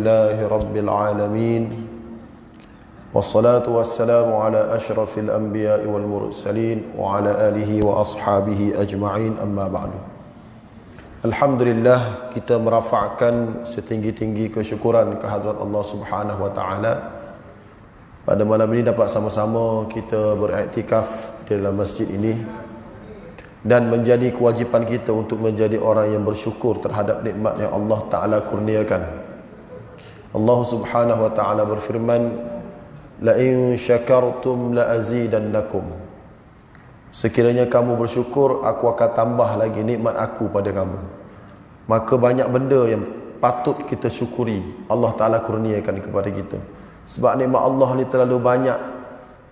لله رب العالمين والصلاة والسلام على أشرف الأنبياء والمرسلين وعلى آله وأصحابه أجمعين أما بعد. Alhamdulillah, kita merafakkan setinggi-tinggi kesyukuran kehadrat Allah Subhanahu wa taala. Pada malam ini dapat sama-sama kita beriktikaf di dalam masjid ini, dan menjadi kewajipan kita untuk menjadi orang yang bersyukur terhadap nikmat yang Allah Ta'ala kurniakan. Allah Subhanahu wa Ta'ala berfirman, la in syakartum la azidannakum. Sekiranya kamu bersyukur, aku akan tambah lagi nikmat aku pada kamu. Maka banyak benda yang patut kita syukuri Allah Ta'ala kurniakan kepada kita. Sebab nikmat Allah ni terlalu banyak,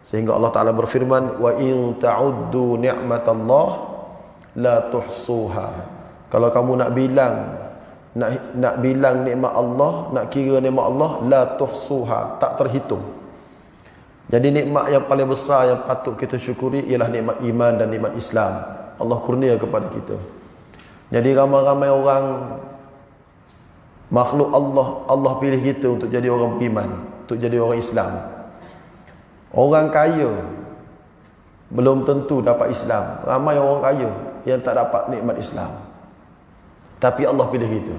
sehingga Allah Ta'ala berfirman, wa in ta'uddu ni'matallah la tuhsuha. Kalau kamu nak bilang nikmat Allah, nak kira nikmat Allah, la tuhsuha, tak terhitung. Jadi nikmat yang paling besar yang patut kita syukuri ialah nikmat iman dan nikmat Islam. Allah kurnia kepada kita. Jadi ramai-ramai orang, makhluk Allah pilih kita untuk jadi orang beriman, untuk jadi orang Islam. Orang kaya belum tentu dapat Islam. Ramai orang kaya yang tak dapat nikmat Islam, tapi Allah pilih kita.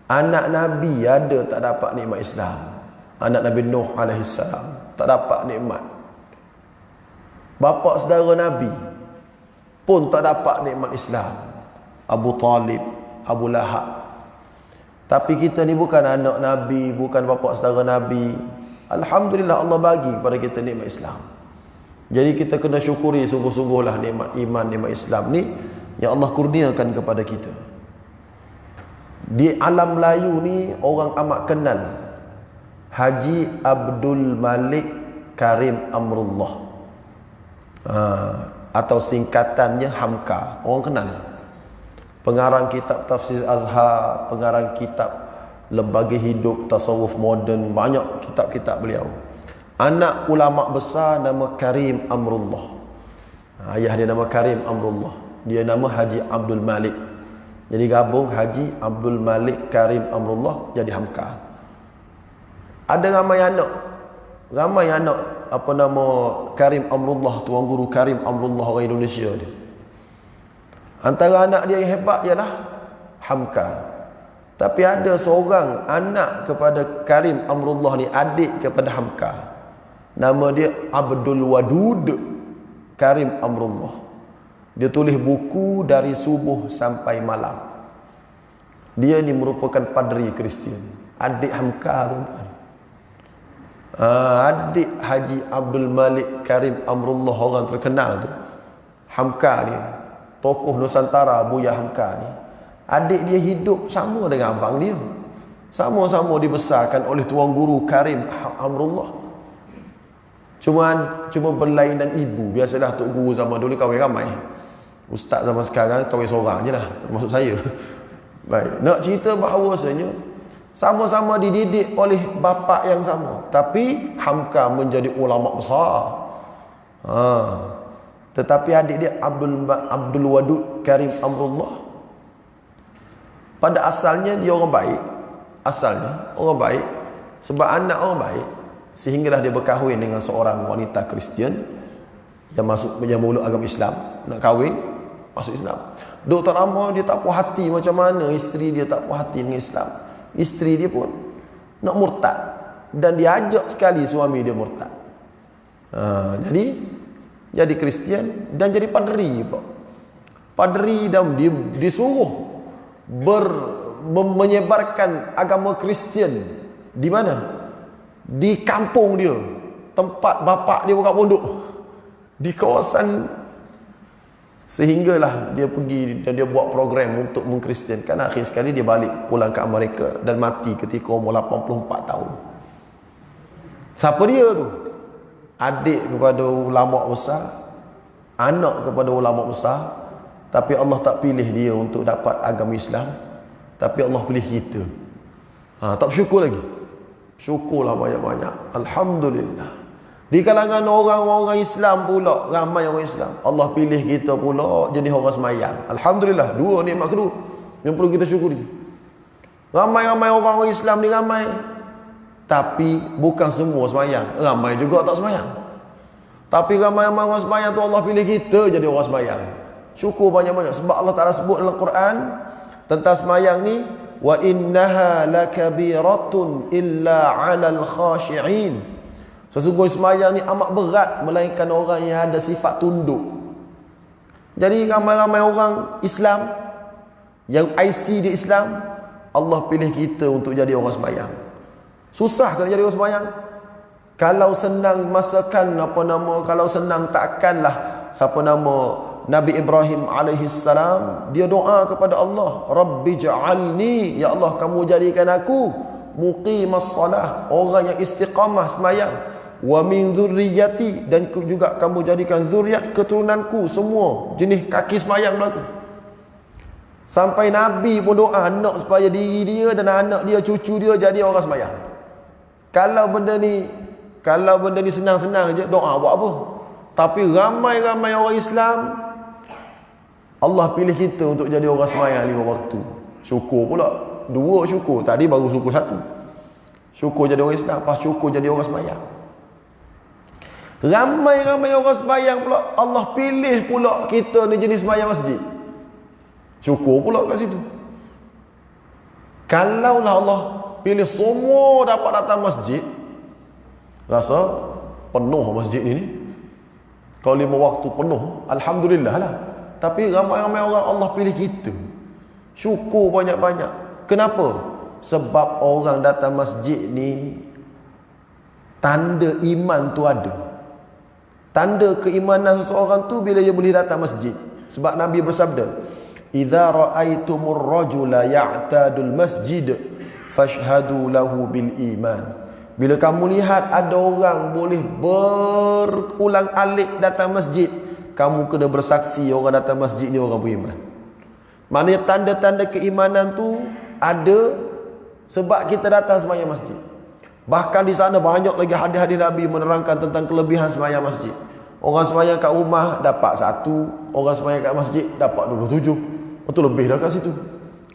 Anak Nabi ada tak dapat nikmat Islam. Anak Nabi Nuh alaihissalam tak dapat nikmat. Bapa saudara Nabi pun tak dapat nikmat Islam. Abu Talib, Abu Lahab. Tapi kita ni bukan anak Nabi, bukan bapa saudara Nabi. Alhamdulillah, Allah bagi kepada kita nikmat Islam. Jadi kita kena syukuri sungguh-sungguhlah nikmat iman, nikmat Islam ni yang Allah kurniakan kepada kita. Di alam Melayu ni orang amat kenal Haji Abdul Malik Karim Amrullah, atau singkatannya Hamka. Orang kenal. Pengarang kitab Tafsir Azhar, pengarang kitab Lembaga Hidup Tasawuf Moden, banyak kitab-kitab beliau. Anak ulama besar nama Karim Amrullah. Ayah dia nama Karim Amrullah, dia nama Haji Abdul Malik. Jadi gabung Haji Abdul Malik Karim Amrullah jadi Hamka. Ada ramai anak apa nama Karim Amrullah, tuan guru Karim Amrullah orang Indonesia dia. Antara anak dia yang hebat ialah Hamka. Tapi ada seorang anak kepada Karim Amrullah ni, adik kepada Hamka. Nama dia Abdul Wadud Karim Amrullah. Dia tulis buku dari subuh sampai malam. Dia ni merupakan padri Kristian. Adik Hamka tu. Adik Haji Abdul Malik Karim Amrullah, orang terkenal tu, Hamka ni, tokoh Nusantara, Buya Hamka ni. Adik dia hidup sama dengan abang dia. Sama-sama dibesarkan oleh tuan guru Karim Amrullah. Cuma berlainan ibu. Biasalah tok guru zaman dulu kahwin ramai. Ustaz zaman sekarang kahwin seorang je lah, termasuk saya. Baik, nak cerita bahawasanya sama-sama dididik oleh bapa yang sama, tapi Hamka menjadi ulama besar. Tetapi adik dia Abdul Wadud Karim Amrullah, pada asalnya dia orang baik. Asalnya orang baik. Sebab anak orang baik, sehinggalah dia berkahwin dengan seorang wanita Kristian yang meluk agama Islam. Nak kahwin, masuk Islam. Dr. Amar dia tak puas hati macam mana isteri dia tak puas hati dengan Islam. Isteri dia pun nak murtad, dan dia ajak sekali suami dia murtad. Jadi Kristian dan jadi padri pula. Padri, dan dia disuruh menyebarkan agama Kristian. Di mana? Di kampung dia, tempat bapa dia buka pondok, di kawasan. Sehinggalah dia pergi dan dia buat program untuk mengkristiankan. Akhir sekali dia balik pulang ke Amerika dan mati ketika umur 84 tahun. Siapa dia tu? Adik kepada ulama besar, anak kepada ulama besar. Tapi Allah tak pilih dia untuk dapat agama Islam, tapi Allah pilih kita. Tak bersyukur lagi? Syukurlah banyak-banyak. Alhamdulillah. Di kalangan orang-orang Islam pula, ramai orang Islam, Allah pilih kita pula jadi orang semayang. Alhamdulillah, dua nikmat kedua yang perlu kita syukuri. Ramai-ramai orang Islam ni ramai. Tapi bukan semua semayang. Ramai juga tak semayang. Tapi ramai-ramai orang semayang tu Allah pilih kita jadi orang semayang. Syukur banyak-banyak. Sebab Allah Ta'ala sebut dalam Quran tentang semayang ni, wa innaha lakabiratun illa 'alal khashi'in. Sesungguhnya semayang ni amat berat melainkan orang yang ada sifat tunduk. Jadi ramai-ramai orang Islam yang IC di Islam, Allah pilih kita untuk jadi orang semayang. Susah kan jadi orang semayang? Kalau senang masakan kalau senang takkanlah siapa nama Nabi Ibrahim alaihi salam, dia doa kepada Allah, Rabbi ja'alni, ya Allah kamu jadikan aku muqimas salah, orang yang istiqamah semayang, wa min dzurriyyati, dan juga kamu jadikan zuriat keturunanku semua jenis kaki semayang berlaku. Sampai Nabi pun doa nak supaya diri dia dan anak dia, cucu dia jadi orang semayang. Kalau benda ni senang-senang je, doa buat apa? Tapi ramai-ramai orang Islam, Allah pilih kita untuk jadi orang semayang 5 waktu. Syukur pula. 2 syukur. Tadi baru syukur 1. Syukur jadi orang Islam, lepas syukur jadi orang semayang. Ramai-ramai orang semayang pula, Allah pilih pula kita ni jenis semayang masjid. Syukur pula kat situ. Kalaulah Allah pilih semua dapat datang masjid, rasa penuh masjid ni. Kalau 5 waktu penuh, alhamdulillah lah. Tapi ramai-ramai orang Allah pilih kita. Syukur banyak-banyak. Kenapa? Sebab orang datang masjid ni, tanda iman tu ada. Tanda keimanan seseorang tu bila dia boleh datang masjid. Sebab Nabi bersabda, idza ra'aitumur rajula ya'tadul masjid fashhadu lahu bil iman. Bila kamu lihat ada orang boleh berulang alik datang masjid, kamu kena bersaksi orang datang masjid ni orang beriman. Maknanya tanda-tanda keimanan tu ada sebab kita datang sembahyang masjid. Bahkan di sana banyak lagi hadis-hadis Nabi menerangkan tentang kelebihan sembahyang masjid. Orang sembahyang kat rumah dapat 1, orang sembahyang kat masjid dapat 27. Itu lebih dah kat situ.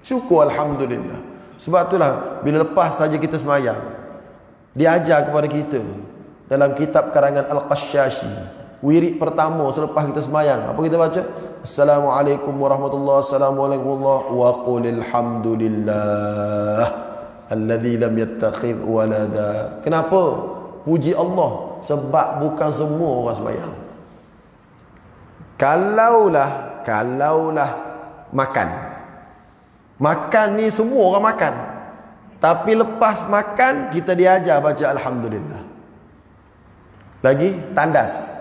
Syukur alhamdulillah. Sebab itulah bila lepas saja kita sembahyang, diajar kepada kita dalam kitab karangan Al-Qasyashi, wirid pertama selepas kita sembahyang, apa kita baca? Assalamualaikum warahmatullahi wabarakatuh wa qulil hamdulillah alladzi lam yattakhidh walada. Kenapa? Puji Allah, sebab bukan semua orang sembahyang. Kalaulah makan ni semua orang makan, tapi lepas makan kita diajar baca alhamdulillah. Lagi tandas,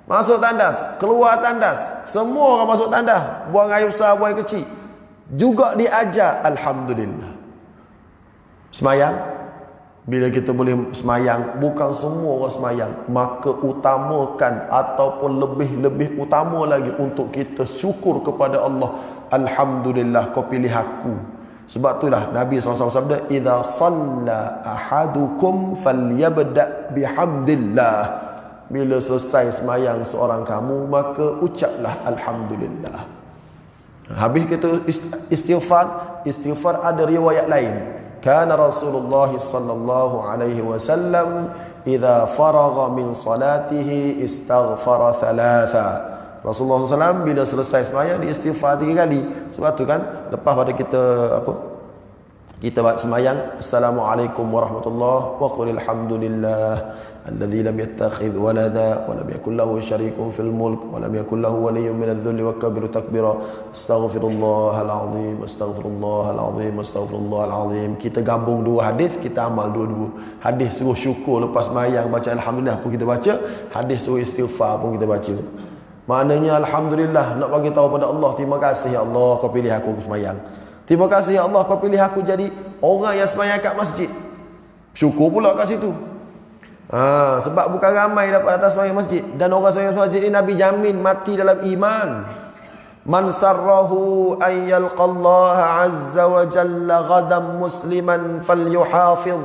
masuk tandas, keluar tandas, semua orang masuk tandas, buang air besar, buang air kecil, juga diajar alhamdulillah. Semayang, bila kita boleh semayang, bukan semua orang semayang, maka utamakan ataupun lebih utama lagi untuk kita syukur kepada Allah. Alhamdulillah kau pilih aku. Sebab itulah Nabi SAW sabda, idza shalla ahadukum falyabda bihamdillah. Bila selesai semayang seorang kamu, maka ucaplah alhamdulillah. Habis kita istighfar ada riwayat lain. Kana Rasulullah sallallahu alaihi wasallam idza faragha min salatihi istaghfara thalatha. Rasulullah SAW bila selesai sembahyang dia istighfar 3 kali. Sebab tu kan lepas pada kita sembahyang Assalamualaikum warahmatullahi wa qul alhamdulillah alladzi lam yattakhidh walada wa lam yakul lahu syarikun fil mulk wa lam yakul lahu waliyyun minadh dhulli wa kabiru takbira astaghfirullahal azim astaghfirullahal azim astaghfirullahal azim. Kita gabung 2 hadis, kita amal 2-2. Hadis suruh syukur lepas sembahyang baca alhamdulillah pun kita baca, hadis suruh istighfar pun kita baca. Maknanya alhamdulillah, nak bagi tahu pada Allah, terima kasih ya Allah kau pilih aku sembahyang. Terima kasih ya Allah kau pilih aku jadi orang yang sembahyang kat masjid. Syukur pula kat situ. Sebab bukan ramai dapat datang sembahyang masjid, dan orang sembahyang masjid ni Nabi jamin mati dalam iman. Man sarrahu an yalqallaha azza wa jalla ghadan musliman falyuhafiz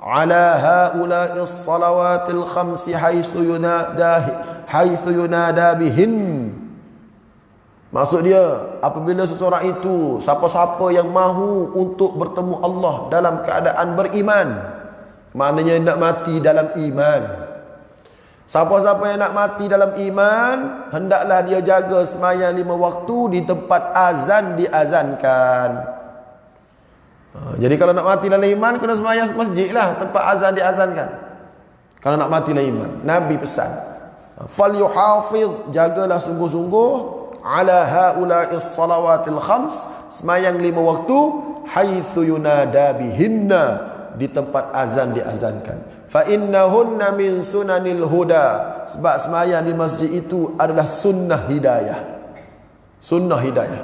ala haula'i as-salawatil khamsi haythu yunada bihin. Maksud dia, apabila seseorang itu, siapa-siapa yang mahu untuk bertemu Allah dalam keadaan beriman, maknanya nak mati dalam iman. Siapa-siapa yang nak mati dalam iman, hendaklah dia jaga sembahyang 5 waktu di tempat azan diazankan. Jadi kalau nak mati dalam iman, kena sembahyang masjid lah, tempat azan diazankan. Kalau nak mati dalam iman, Nabi pesan, falyuhafiz, jagalah sungguh-sungguh, ala haula'is salawatil khams, sembahyang 5 waktu, haitsu yunada bihinna, di tempat azan diazankan. Fa innahunna min sunanil huda, sebab sembahyang di masjid itu adalah sunnah hidayah. Sunnah hidayah.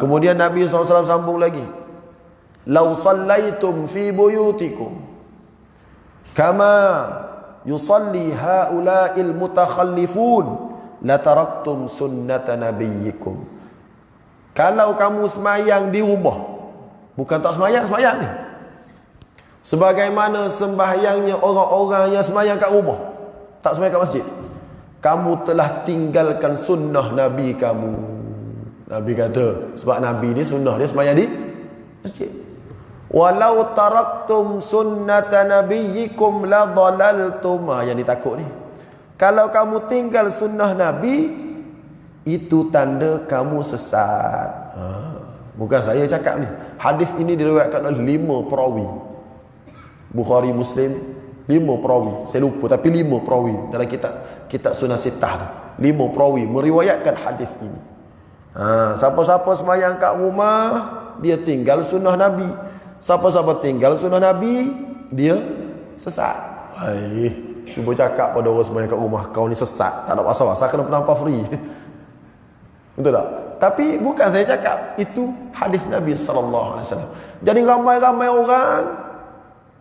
Kemudian Nabi SAW sambung lagi, lau sallaitum fi buyutikum kama yusalli haula'il mutakhallifun lataraktum sunnata nabiyyikum. Kalau kamu sembahyang di rumah, bukan tak sembahyang ni, sebagaimana sembahyangnya orang-orang yang sembahyang kat rumah, tak sembahyang kat masjid, kamu telah tinggalkan sunnah Nabi kamu. Nabi kata, sebab Nabi ni sunnah dia sembahyang di masjid. Walau taraktum sunnata nabiyyikum la dhalaltum. Yang ditakut ni, kalau kamu tinggal sunnah Nabi, itu tanda kamu sesat. Bukan saya cakap ni. Hadis ini diriwayatkan oleh 5 perawi. Bukhari, Muslim, 5 perawi. Saya lupa, tapi 5 perawi dalam kitab Sunan Sittah. 5 perawi meriwayatkan hadis ini. Siapa-siapa sembahyang kat rumah, dia tinggal sunnah Nabi. Siapa-siapa tinggal sunnah Nabi, dia sesat. Cuba cakap pada orang sembahyang kat rumah, kau ni sesat, tak ada pasal-pasal kena penampar free. Betul tak? Tapi bukan saya cakap, itu hadis Nabi SAW. Jadi ramai-ramai orang,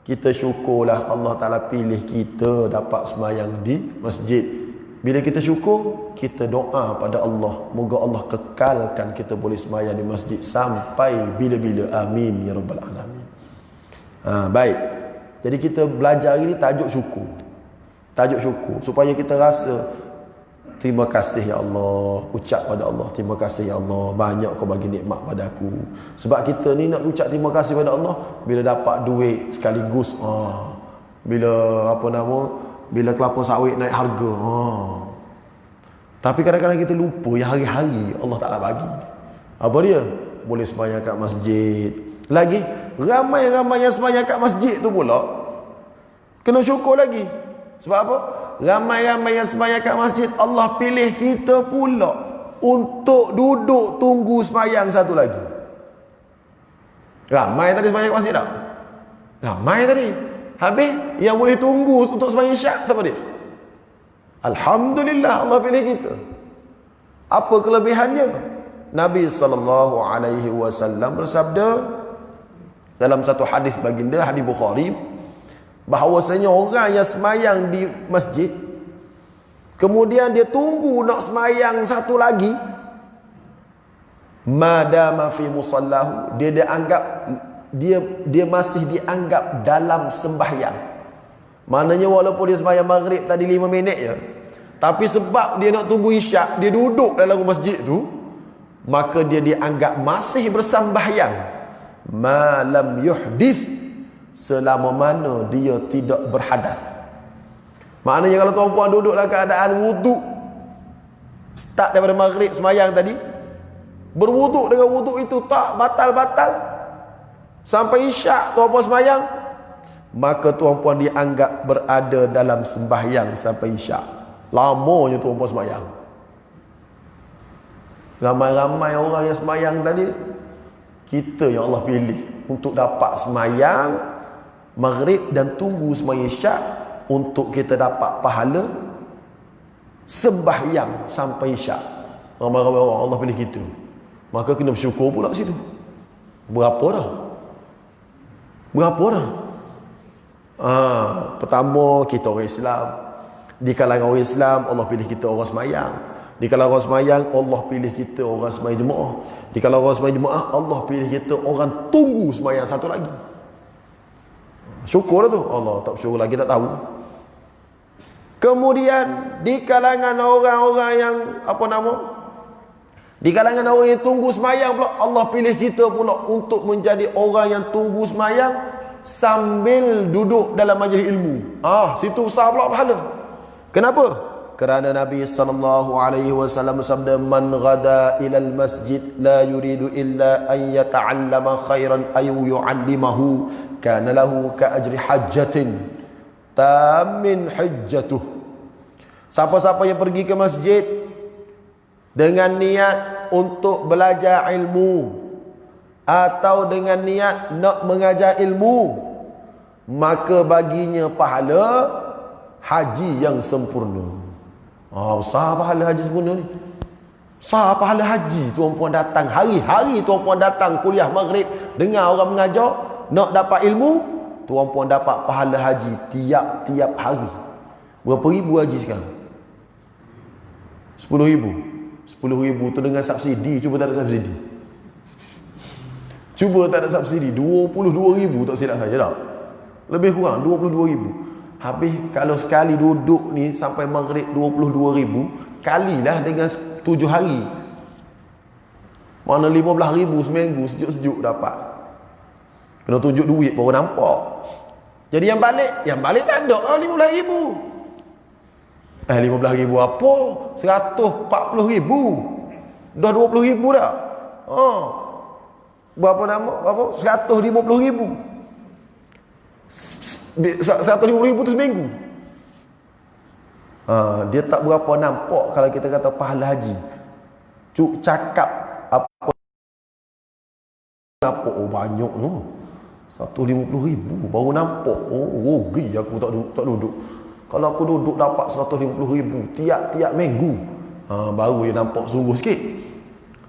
kita syukurlah Allah Ta'ala pilih kita dapat sembahyang di masjid. Bila kita syukur, kita doa pada Allah, moga Allah kekalkan kita boleh sembahyang di masjid sampai bila-bila. Amin ya rabbal alamin. Baik. Jadi kita belajar ini tajuk syukur. Tajuk syukur supaya kita rasa terima kasih ya Allah, ucap pada Allah, terima kasih ya Allah, banyak kau bagi nikmat pada aku. Sebab kita ni nak ucap terima kasih pada Allah bila dapat duit sekaligus. Bila kelapa sawit naik harga. Tapi kadang-kadang kita lupa yang hari-hari Allah Ta'ala bagi. Apa dia? Boleh sembahyang kat masjid. Lagi ramai-ramai yang sembahyang kat masjid tu pula kena syukur lagi. Sebab apa? Ramai-ramai yang sembahyang kat masjid, Allah pilih kita pula untuk duduk tunggu sembahyang satu lagi. Ramai tadi sembahyang kat masjid tak? Ramai tadi. Habis yang boleh tunggu untuk sembahyang isyak siapa dia? Alhamdulillah, Allah pilih kita. Apa kelebihannya? Nabi SAW bersabda dalam satu hadis baginda, hadis Bukhari, bahawasanya orang yang sembahyang di masjid, kemudian dia tunggu nak sembahyang satu lagi, madama fi musallahu, dia masih dianggap dalam sembahyang. Maknanya walaupun dia sembahyang maghrib tadi 5 minit je, tapi sebab dia nak tunggu isyak, dia duduk dalam masjid tu, maka dia dianggap masih bersembahyang. Malam yuhdith, selama mana dia tidak berhadas. Maknanya kalau tuan-puan duduk dalam keadaan wuduk, start daripada maghrib sembahyang tadi, berwuduk dengan wuduk itu tak batal-batal sampai isyak tuan-puan sembahyang, maka tuan-puan dianggap berada dalam sembahyang sampai isyak. Lamanya tuan-puan sembahyang. Ramai-ramai orang yang sembahyang tadi, kita yang Allah pilih untuk dapat sembahyang maghrib dan tunggu sembahyang isyak, untuk kita dapat pahala sembahyang sampai isyak. Ramai-ramai orang Allah pilih kita, maka kena bersyukur pula situ. Berapa dah? Pertama, kita orang Islam. Di kalangan orang Islam, Allah pilih kita orang sembahyang. Di kalangan orang sembahyang, Allah pilih kita orang sembahyang jemaah. Di kalangan orang sembahyang jemaah, Allah pilih kita orang tunggu sembahyang satu lagi. Syukur tu. Allah tak bersyukur lagi tak tahu. Kemudian di kalangan orang-orang yang Di kalangan orang yang tunggu semayang pula, Allah pilih kita pula untuk menjadi orang yang tunggu semayang sambil duduk dalam majlis ilmu. Situ besar pula pahala. Kenapa? Kerana Nabi SAW bersabda, man ghada ilal masjid la yuridu illa an yata'allama khairan ayu yu'allimahu kana lahu ka ajri hajjatin tamin hujjatuh. Siapa-siapa yang pergi ke masjid dengan niat untuk belajar ilmu atau dengan niat nak mengajar ilmu, maka baginya pahala haji yang sempurna. Besar pahala haji sempurna ni. Besar pahala haji. Tuan-puan datang hari-hari, tuan-puan datang kuliah maghrib, dengar orang mengajar, nak dapat ilmu, tuan-puan dapat pahala haji tiap-tiap hari. Berapa ribu haji sekarang? 10,000. 10,000 tu dengan subsidi. Cuba tak ada subsidi. Cuba tak ada subsidi. 22,000 tak silap saya tak? Lebih kurang 22,000. Habis kalau sekali duduk ni sampai maghrib 22,000, kalilah dengan 7 hari. Mana 15,000 seminggu, sejuk-sejuk dapat. Kena tunjuk duit baru nampak. Jadi yang balik tak ada 15,000. 15,000 apa? 140,000. Dah 20,000 dah. Berapa nama? 150,000. 150,000 tu seminggu. Dia tak berapa nampak kalau kita kata pahala haji. Cuk cakap apa nampak banyak tu. 150,000 baru nampak. Rugi aku tak duduk. Kalau aku duduk dapat 150,000 tiap-tiap minggu, baru dia nampak sungguh sikit.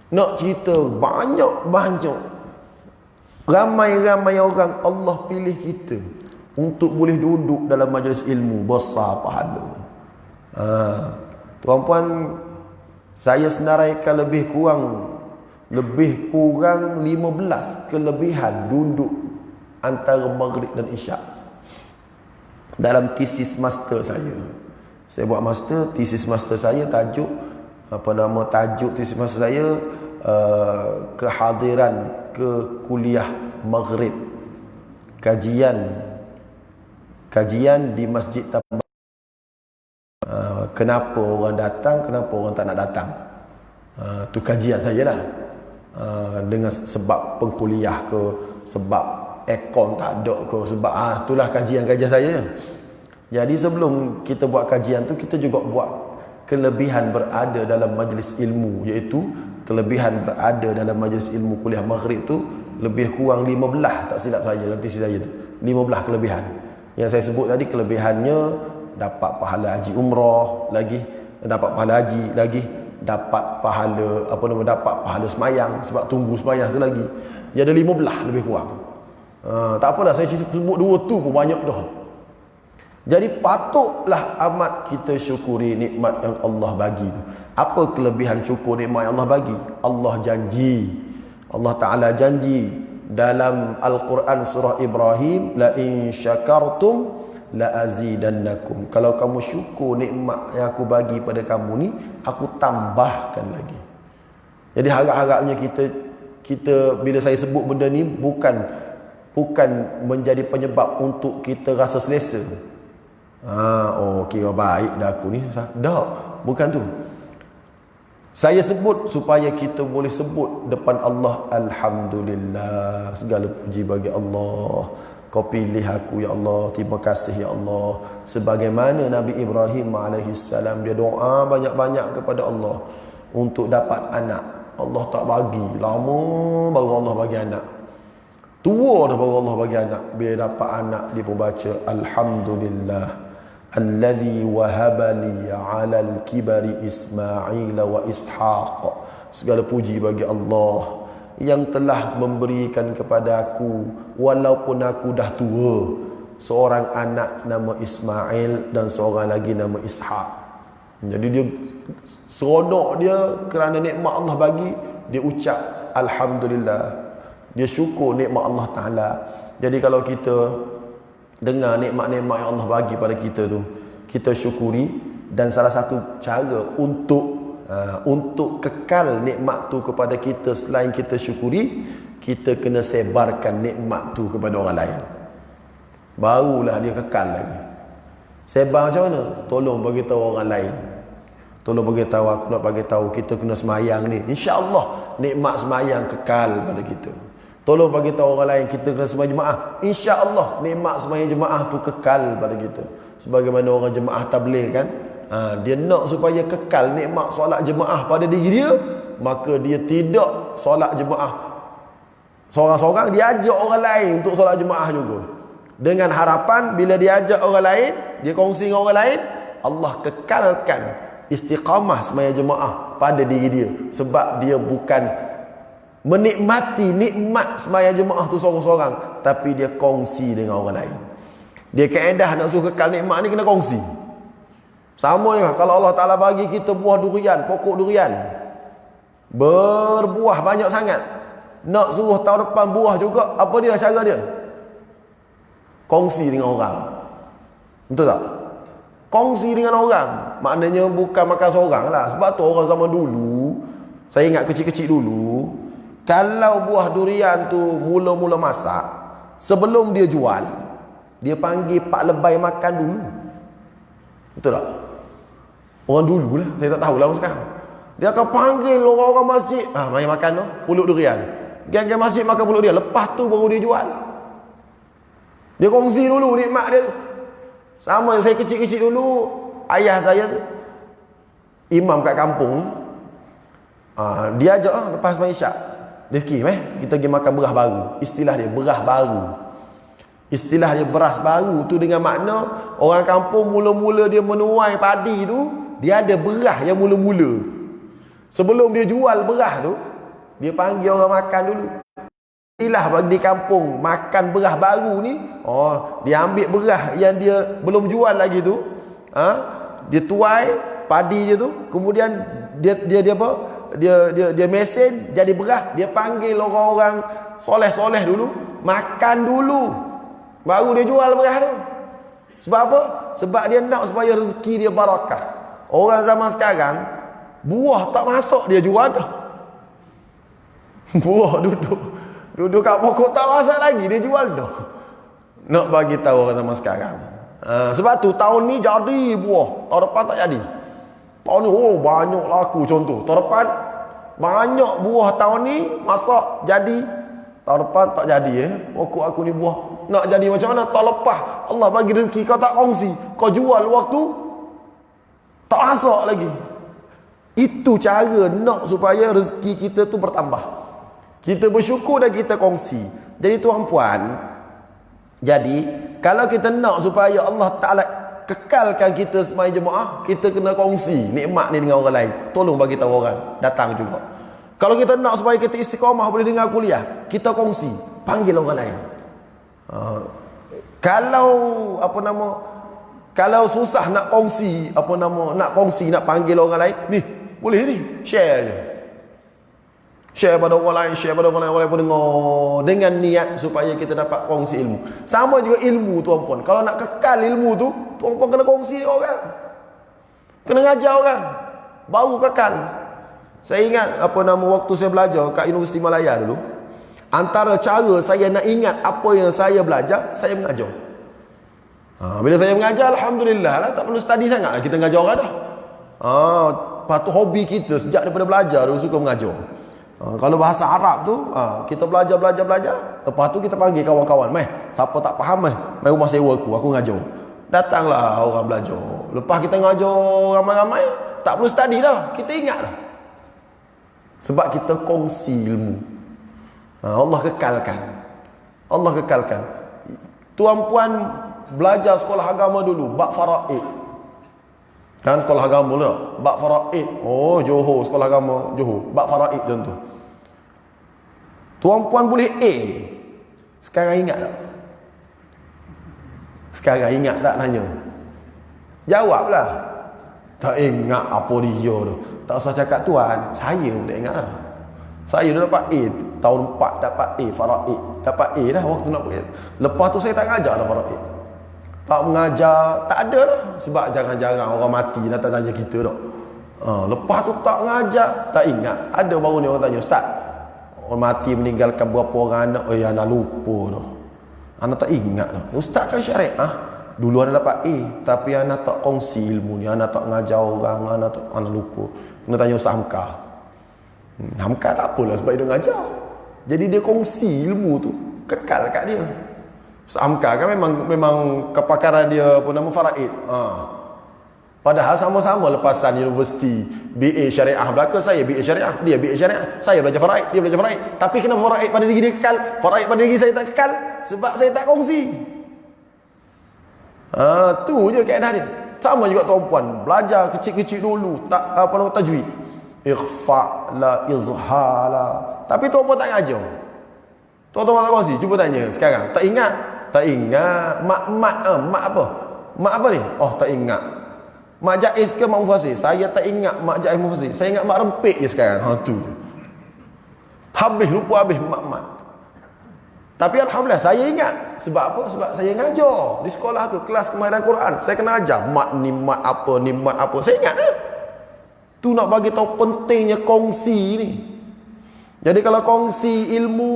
Nak cerita banyak ramai-ramai orang Allah pilih kita untuk boleh duduk dalam majlis ilmu, besar pahala. Tuan-puan, saya senaraikan lebih kurang 15 kelebihan duduk antara maghrib dan isyak dalam tesis master saya. Saya buat master, tesis master saya tajuk tesis master saya, kehadiran ke kuliah maghrib, kajian di Masjid Tambak. Kenapa orang datang, kenapa orang tak nak datang, tu kajian saya lah. Dengan sebab pengkuliah ke, sebab aircon tak ada ke, sebab itulah kajian-kajian saya. Jadi sebelum kita buat kajian tu, kita juga buat kelebihan berada dalam majlis ilmu, iaitu kelebihan berada dalam majlis ilmu kuliah maghrib tu lebih kurang 15, tak silap saya dalam tesis saya tu, 15 kelebihan. Yang saya sebut tadi, kelebihannya dapat pahala haji umrah lagi, dapat pahala haji lagi, dapat pahala dapat pahala semayang sebab tunggu semayang tu lagi. Dia ada 15 lebih kurang. Tak apalah, saya sebut dua tu pun banyak dah. Jadi patutlah amat kita syukuri nikmat yang Allah bagi tu. Apa kelebihan syukur nikmat yang Allah bagi? Allah Ta'ala janji dalam Al-Quran surah Ibrahim, la in syakartum la azidannakum. Kalau kamu syukur nikmat yang aku bagi pada kamu ni, aku tambahkan lagi. Jadi harap-harapnya kita bila saya sebut benda ni bukan menjadi penyebab untuk kita rasa selesa. Kira baik dah aku ni. Tak, bukan tu. Saya sebut supaya kita boleh sebut depan Allah, alhamdulillah, segala puji bagi Allah. Kau pilih aku ya Allah, terima kasih ya Allah. Sebagaimana Nabi Ibrahim alaihissalam, dia doa banyak-banyak kepada Allah untuk dapat anak. Allah tak bagi, lama baru Allah bagi anak. Tua dah baru Allah bagi anak. Bila dapat anak, dia pun baca alhamdulillah alladhi wahabali ala al-kibari Ismail wa Ishaq. Segala puji bagi Allah yang telah memberikan kepada aku, walaupun aku dah tua, seorang anak nama Ismail dan seorang lagi nama Ishaq. Jadi dia seronok dia kerana nikmat Allah bagi, dia ucap alhamdulillah. Dia syukur nikmat Allah Ta'ala. Jadi kalau kita dengar nikmat-nikmat yang Allah bagi pada kita tu, kita syukuri. Dan salah satu cara untuk Untuk kekal nikmat tu kepada kita, selain kita syukuri, kita kena sebarkan nikmat tu kepada orang lain, barulah dia kekal lagi. Sebar macam mana? Tolong bagi tahu orang lain. Tolong bagi tahu, aku nak bagi tahu kita kena semayang ni. Insya-Allah nikmat semayang kekal pada kita. Tolong bagi tahu orang lain kita kena sembahyang jemaah. Insya-Allah nikmat sembahyang jemaah tu kekal pada kita. Sebagaimana orang jemaah tabligh kan, dia nak supaya kekal nikmat solat jemaah pada diri dia, maka dia tidak solat jemaah seorang-seorang, dia ajak orang lain untuk solat jemaah juga, dengan harapan bila dia ajak orang lain, dia kongsi dengan orang lain, Allah kekalkan istiqamah sembahyang jemaah pada diri dia, sebab dia bukan menikmati nikmat sembahyang jemaah tu seorang-seorang, tapi dia kongsi dengan orang lain. Dia kaedah nak suruh kekal nikmat ni kena kongsi. Sama je kalau Allah Ta'ala bagi kita buah durian, pokok durian berbuah banyak sangat, nak suruh tahun depan buah juga, apa dia cara dia? Kongsi dengan orang. Betul tak? Kongsi dengan orang. Maknanya bukan makan seorang lah. Sebab tu orang zaman dulu, saya ingat kecil-kecil dulu, kalau buah durian tu mula-mula masak, sebelum dia jual, dia panggil pak lebay makan dulu. Betul tak? Orang dulu lah, saya tak tahulah sekarang. Dia akan panggil orang-orang masjid, mari makan tu, pulut durian. Geng-geng masjid makan pulut dia, lepas tu baru dia jual. Dia kongsi dulu nikmat dia. Sama saya kecil-kecil dulu, ayah saya imam kat kampung, dia ajak lepas sembahyang isyak, Rifki, kita pergi makan beras baru. Istilah dia beras baru. Istilah dia beras baru tu dengan makna orang kampung mula-mula dia menuai padi tu, dia ada beras yang mula-mula. Sebelum dia jual beras tu, dia panggil orang makan dulu. Istilah bagi di kampung makan beras baru ni, dia ambil beras yang dia belum jual lagi tu, dia tuai padi dia tu, kemudian dia apa? Dia mesin jadi beras, dia panggil orang-orang soleh-soleh dulu, makan dulu, baru dia jual beras tu. Sebab apa? Sebab dia nak supaya rezeki dia barakah. Orang zaman sekarang, buah tak masuk dia jual dah. Buah duduk kat pokok tak masak lagi, dia jual dah. Nak bagi tahu orang zaman sekarang. Sebab tu tahun ni jadi buah, tahun depan tak jadi. Tahun ni banyak laku contoh. Tahun depan banyak buah, tahun ni masak jadi, tahun depan tak jadi. Pokok aku ni buah nak jadi macam mana? Tahun lepas Allah bagi rezeki, kau tak kongsi, kau jual waktu tak masak lagi. Itu cara nak supaya rezeki kita tu bertambah. Kita bersyukur dan kita kongsi. Jadi tuan-puan, jadi kalau kita nak supaya Allah Ta'ala kekalkan kita sembahyang jemaah, kita kena kongsi nikmat ni dengan orang lain. Tolong bagi tahu orang datang juga. Kalau kita nak supaya kita istiqamah boleh dengar kuliah, kita kongsi, panggil orang lain. Kalau susah nak kongsi, nak panggil orang lain, ni boleh ni, share je. Share pada orang lain, orang lain pun dengar, dengan niat supaya kita dapat kongsi ilmu. Sama juga ilmu tuan-puan. Kalau nak kekal ilmu tu, tuan-puan kena kongsi dengan orang. Kena ngajar orang, baru kekal. Saya ingat waktu saya belajar kat Universiti Malaya dulu, antara cara saya nak ingat apa yang saya belajar, saya mengajar. Bila saya mengajar, alhamdulillah lah, tak perlu study sangat lah, kita mengajar orang dah. Lepas tu hobi kita sejak daripada belajar dulu suka mengajar. Kalau bahasa Arab tu, kita belajar. Lepas tu kita panggil kawan-kawan, siapa tak faham, mai rumah sewa aku ngajar. Datanglah orang belajar. Lepas kita ngajar ramai-ramai, tak perlu study dah, kita ingat dah. Sebab kita kongsi ilmu. Allah kekalkan. Tuan-puan belajar sekolah agama dulu, bab faraid. Kan sekolah agama lah, bab faraid. Johor, sekolah agama Johor, bab faraid contoh. Tuan-puan boleh A. Sekarang ingat tak tanya? Jawablah. Tak ingat apa dia tu. Tak usah cakap tuan, saya pun tak ingat lah. Saya dah dapat A tahun 4, dapat A faraid. Dapat A dah waktu nak pergi. Lepas tu saya tak ngajar dah faraid. Tak mengajar, tak ada lah. Sebab jarang-jarang orang mati datang tanya kita dah. Lepas tu tak ngajar, tak ingat. Ada baru ni orang tanya, Ustaz, orang mati meninggalkan berapa orang anak? Anak lupa tu. Anak tak ingat tu. Ustaz kan syariah. Dulu anak dapat A, tapi anak tak kongsi ilmu ni. Anak tak ngajar orang, anak lupa. Kena tanya Ustaz Hamka. Hamka tak apalah sebab dia ngajar. Jadi dia kongsi ilmu tu, kekal kat dia. Ustaz Hamka kan memang kepakaran dia apa nama faraid. Padahal sama-sama lepasan universiti BA Syariah belaka, saya BA Syariah, dia BA Syariah, saya belajar faraid, dia belajar faraid. Tapi kenapa faraid pada diri dia kekal, faraid pada diri saya tak kekal? Sebab saya tak kongsi. Tu je kaedah dia. Sama juga tuan-puan, belajar kecil-kecil dulu, tak apa nama tajwid. Ikhfa la izhar la. Tapi tuan-puan tak ngajar. Tuan-tuan tak kongsi, cuba tanya sekarang. Tak ingat? Tak ingat. Mak apa? Mak apa ni? Oh, tak ingat. Mak Jaiz ke Mak Mufassir? Saya tak ingat Mak Jaiz Mufassir. Saya ingat Mak Rempik je sekarang. Tu. Lupa habis mak. Tapi alhamdulillah saya ingat. Sebab apa? Sebab saya ngajar di sekolah tu, kelas kemahiran Quran. Saya kena ajar mat ni mat apa. Saya ingat dah. Tu nak bagi tahu pentingnya kongsi ni. Jadi kalau kongsi ilmu,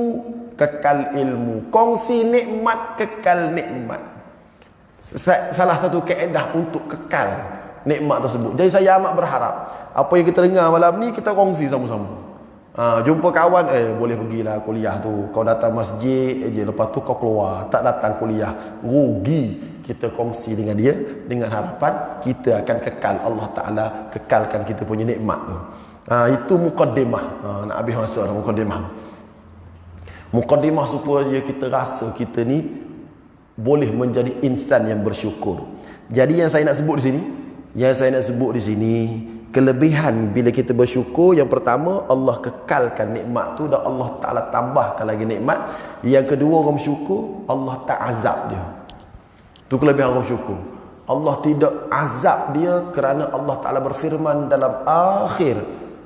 kekal ilmu. Kongsi nikmat, kekal nikmat. Salah satu kaedah untuk kekal nikmat tersebut. Jadi saya amat berharap apa yang kita dengar malam ni kita kongsi sama-sama. Jumpa kawan, boleh pergilah kuliah tu. Kau datang masjid je, lepas tu kau keluar, tak datang kuliah. Rugi. Kita kongsi dengan dia dengan harapan kita akan kekal, Allah Ta'ala kekalkan kita punya nikmat tu. Itu mukaddimah. Nak habis masa dah mukaddimah. Mukaddimah supaya kita rasa kita ni boleh menjadi insan yang bersyukur. Jadi yang saya nak sebut di sini, kelebihan bila kita bersyukur, yang pertama Allah kekalkan nikmat tu dan Allah Ta'ala tambahkan lagi nikmat. Yang kedua, orang bersyukur Allah tak azab dia. Tu kelebihan orang bersyukur. Allah tidak azab dia kerana Allah Ta'ala berfirman dalam akhir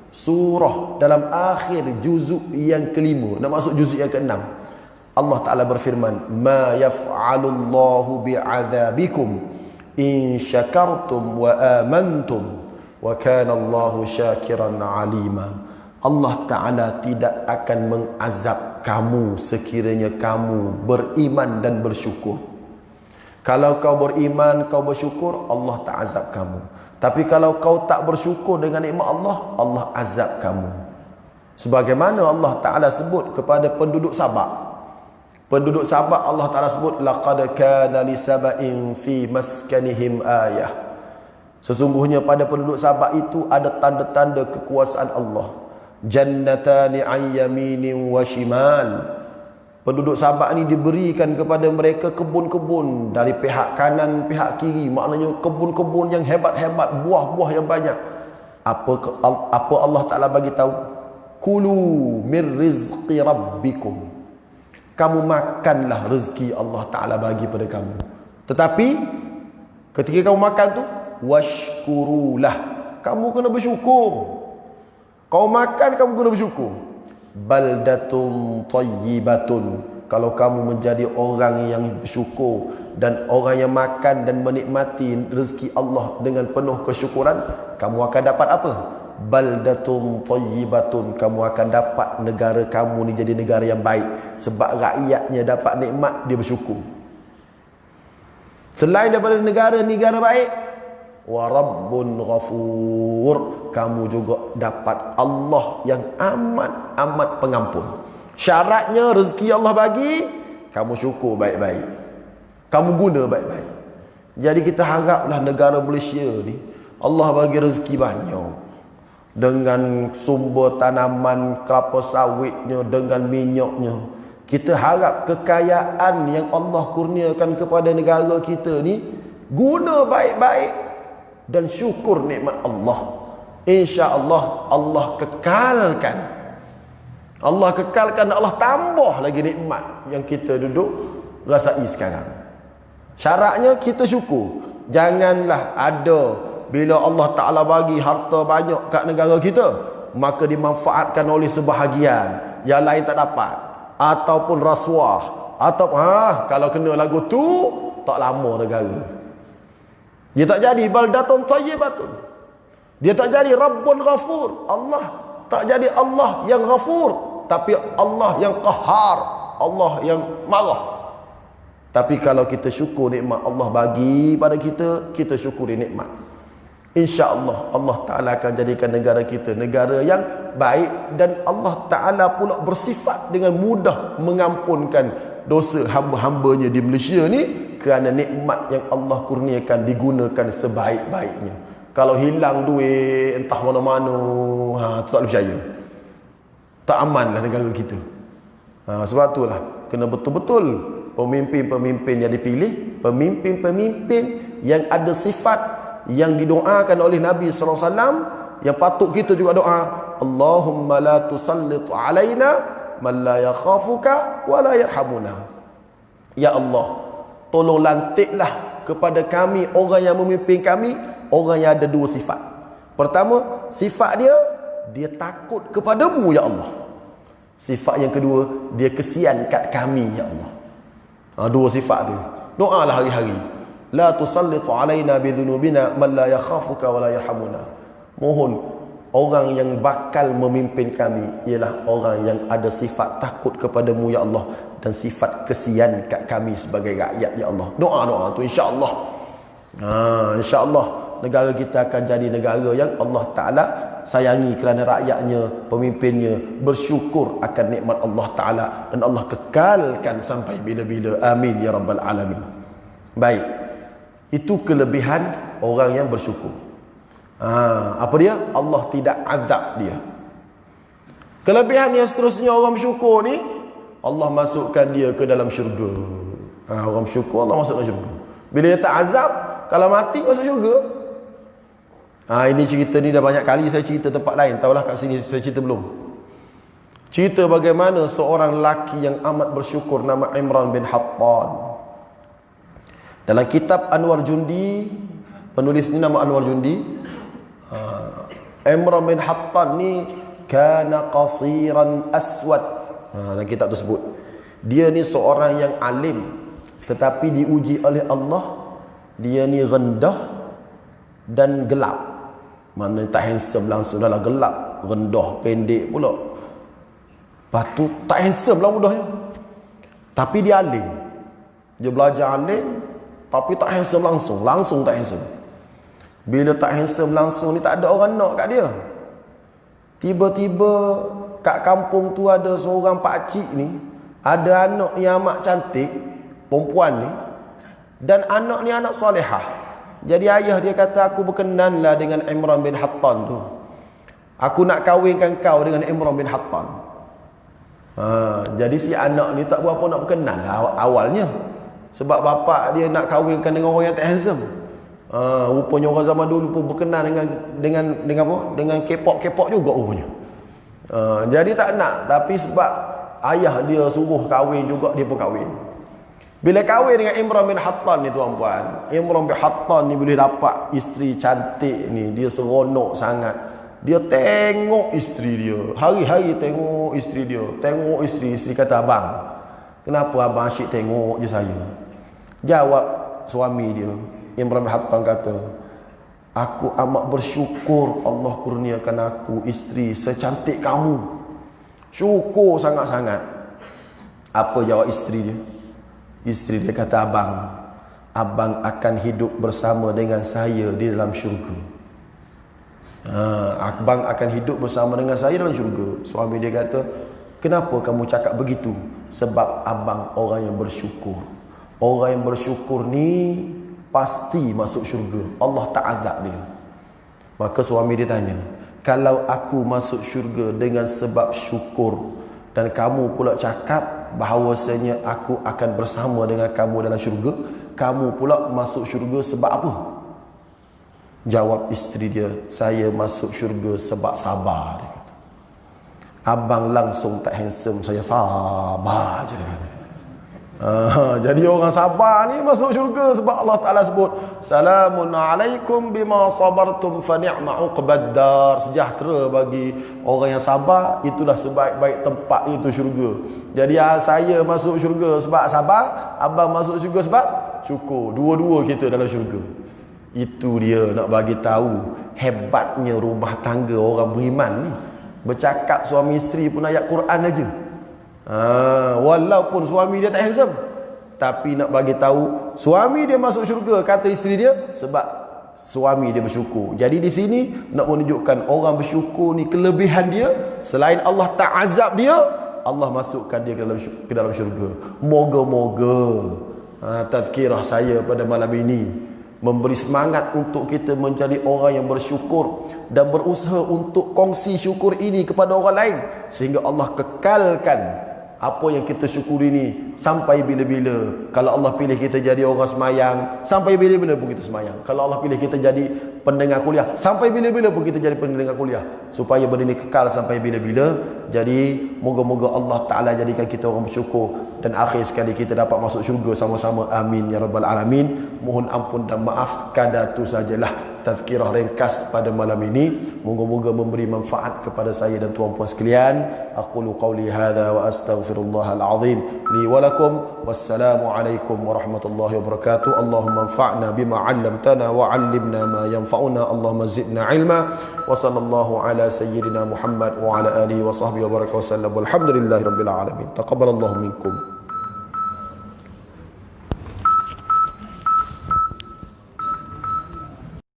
surah, dalam akhir juzuk yang kelima, nak masuk juzuk yang keenam. Allah Ta'ala berfirman, ma yaf'alullahu bi'adzabikum in syakartum wa amantum wa kana Allahu syakiran alima. Allah Ta'ala tidak akan mengazab kamu sekiranya kamu beriman dan bersyukur. Kalau kau beriman, kau bersyukur, Allah tak azab kamu. Tapi kalau kau tak bersyukur dengan nikmat Allah, Allah azab kamu. Sebagaimana Allah Ta'ala sebut kepada penduduk Sabak. Penduduk Sabak Allah Ta'ala sebut, laqad kana li saba'in fi maskanihim ayah. Sesungguhnya pada penduduk Sabak itu ada tanda-tanda kekuasaan Allah. Jannatani an yaminin wa shimal. Penduduk Sabak ni diberikan kepada mereka kebun-kebun dari pihak kanan, pihak kiri. Maknanya kebun-kebun yang hebat-hebat, buah-buah yang banyak. Apa Allah Ta'ala bagi tahu? Kulu min rizqi rabbikum. Kamu makanlah rezeki Allah Ta'ala bagi pada kamu. Tetapi ketika kamu makan tu, washkurulah. Kamu kena bersyukur. Kau makan, kamu kena bersyukur. Baldatun tayyibatun. Kalau kamu menjadi orang yang bersyukur dan orang yang makan dan menikmati rezeki Allah dengan penuh kesyukuran, kamu akan dapat apa? Baldatun tayyibatun. Kamu akan dapat negara kamu ni jadi negara yang baik. Sebab rakyatnya dapat nikmat, dia bersyukur. Selain daripada negara baik, wa rabbun ghafur. Kamu juga dapat Allah yang amat pengampun. Syaratnya rezeki Allah bagi, kamu syukur baik-baik, kamu guna baik-baik. Jadi kita haraplah negara Malaysia ni Allah bagi rezeki banyak, dengan sumber tanaman kelapa sawitnya, dengan minyaknya. Kita harap kekayaan yang Allah kurniakan kepada negara kita ni guna baik-baik dan syukur nikmat Allah. InsyaAllah Allah kekalkan. Allah kekalkan dan Allah tambah lagi nikmat yang kita duduk rasai sekarang. Syaratnya kita syukur. Janganlah ada bila Allah Ta'ala bagi harta banyak kat negara kita, maka dimanfaatkan oleh sebahagian, yang lain tak dapat. Ataupun rasuah. Atau kalau kena lagu tu, tak lama negara. Dia tak jadi baldatun tayyibatun. Dia tak jadi Rabbun Ghafur. Allah tak jadi Allah yang Ghafur, tapi Allah yang Qahar, Allah yang marah. Tapi kalau kita syukur nikmat Allah bagi pada kita, kita syukuri nikmat. InsyaAllah Allah Ta'ala akan jadikan negara kita negara yang baik, dan Allah Ta'ala pula bersifat dengan mudah mengampunkan dosa hamba-hambanya di Malaysia ni, kerana nikmat yang Allah kurniakan digunakan sebaik-baiknya. Kalau hilang duit entah mana-mana, tu tak boleh percaya, tak aman lah negara kita. Sebab itulah kena betul-betul pemimpin-pemimpin yang dipilih, pemimpin-pemimpin yang ada sifat yang didoakan oleh Nabi SAW, yang patut kita juga doa, Allahumma la tusallit alaina man la yakhafuka wa la yarhamuna. Ya Allah, tolong lantiklah kepada kami orang yang memimpin kami, orang yang ada dua sifat. Pertama, sifat dia takut kepadamu ya Allah. Sifat yang kedua, dia kesian kat kami ya Allah. Dua sifat tu. Doalah hari-hari. La tusallit alaina bidhunubina man la yakhafuka wa la yarhamuna. Mohon orang yang bakal memimpin kami ialah orang yang ada sifat takut kepadamu ya Allah, dan sifat kesian kat kami sebagai rakyat ya Allah. Doa-doa tu insya-Allah. Insya-Allah negara kita akan jadi negara yang Allah Ta'ala sayangi kerana rakyatnya, pemimpinnya bersyukur akan nikmat Allah Ta'ala, dan Allah kekalkan sampai bila-bila. Amin ya rabbal alamin. Baik, itu kelebihan orang yang bersyukur. Apa dia? Allah tidak azab dia. Kelebihan yang seterusnya orang bersyukur ni, Allah masukkan dia ke dalam syurga. Orang bersyukur Allah masuk dalam syurga. Bila dia tak azab, kalau mati masuk syurga. Ini cerita ni dah banyak kali saya cerita tempat lain. Tahulah kat sini saya cerita belum? Cerita bagaimana seorang lelaki yang amat bersyukur nama Imran bin Hattan. Dalam kitab Anwar Jundi, penulis ni nama Anwar Jundi. Imran bin Hattan ni kana qasiran aswad. Dalam kitab tu sebut dia ni seorang yang alim, tetapi diuji oleh Allah, dia ni rendah dan gelap. Mana tak handsome langsung, dah lah gelap, rendah, pendek pula. Lepas tu tak handsome lah mudahnya. Tapi dia alim. Dia belajar alim, tapi tak handsome langsung. Langsung tak handsome. Bila tak handsome langsung ni, tak ada orang nak kat dia. Tiba-tiba kat kampung tu ada seorang pakcik ni, ada anak yang amat cantik, perempuan ni, dan anak ni anak solehah. Jadi ayah dia kata, aku berkenanlah dengan Imran bin Hattan tu. Aku nak kahwinkan kau dengan Imran bin Hattan. Jadi si anak ni tak berapa nak berkenan lah awalnya. Sebab bapak dia nak kahwinkan dengan orang yang tak handsome. Rupanya orang zaman dulu pun berkenan dengan apa? Dengan K-pop juga rupanya. Jadi tak nak, tapi sebab ayah dia suruh kahwin juga, dia pun kahwin. Bila kahwin dengan Imran bin Hattan ni tuan-puan, Imran bin Hattan ni boleh dapat isteri cantik ni, dia seronok sangat. Dia tengok isteri dia, hari-hari tengok isteri dia. Tengok isteri kata, abang, kenapa abang asyik tengok je saya? Jawab suami dia, Imran bin Hattan kata, aku amat bersyukur Allah kurniakan aku isteri secantik kamu. Syukur sangat-sangat. Apa jawab isteri dia? Isteri dia kata, abang akan hidup bersama dengan saya di dalam syurga. Abang akan hidup bersama dengan saya dalam syurga. Suami dia kata, kenapa kamu cakap begitu? Sebab abang orang yang bersyukur. Orang yang bersyukur ni pasti masuk syurga. Allah tak azab dia. Maka suami dia tanya, kalau aku masuk syurga dengan sebab syukur, dan kamu pula cakap bahawasanya aku akan bersama dengan kamu dalam syurga, kamu pula masuk syurga sebab apa? Jawab isteri dia, saya masuk syurga sebab sabar, dia kata. Abang langsung tak handsome, saya sabar je, dia kata. Jadi orang sabar ni masuk syurga sebab Allah Ta'ala sebut, salamun alaikum bima sabartum fa ni'ma uqbaddar. Sejahtera bagi orang yang sabar, itulah sebaik-baik tempat itu syurga. Jadi saya masuk syurga sebab sabar, abang masuk syurga sebab syukur. Dua-dua kita dalam syurga. Itu dia nak bagi tahu hebatnya rumah tangga orang beriman ni. Bercakap suami isteri pun ayat Quran aja. Walaupun suami dia tak handsome, tapi nak bagi tahu suami dia masuk syurga kata isteri dia sebab suami dia bersyukur. Jadi di sini nak menunjukkan orang bersyukur ni kelebihan dia, selain Allah tak azab dia, Allah masukkan dia ke dalam syurga. Moga-moga tazkirah saya pada malam ini memberi semangat untuk kita menjadi orang yang bersyukur dan berusaha untuk kongsi syukur ini kepada orang lain, sehingga Allah kekalkan apa yang kita syukuri ini sampai bila-bila. Kalau Allah pilih kita jadi orang semayang, sampai bila-bila pun kita semayang. Kalau Allah pilih kita jadi pendengar kuliah, sampai bila-bila pun kita jadi pendengar kuliah, supaya benda ini kekal sampai bila-bila. Jadi moga-moga Allah Ta'ala jadikan kita orang bersyukur, dan akhir sekali kita dapat masuk syurga sama-sama. Amin ya rabbal alamin. Mohon ampun dan maaf, kadar tu sajalah tazkirah ringkas pada malam ini. Moga-moga memberi manfaat kepada saya dan tuan-puan sekalian. Aqulu qawli hadha wa astaghfirullahal azim li wa lakum. Wassalamu alaikum warahmatullahi wabarakatuh. Allahumma anfa'na bima 'allamtana wa 'allimna ma yanfa'una. Allahumma zidna ilma. Wa sallallahu ala sayyidina Muhammad wa ala alihi wa sahbihi wa baraka wa sallam. Walhamdulillahi rabbil alamin. Taqabbalallahu minkum.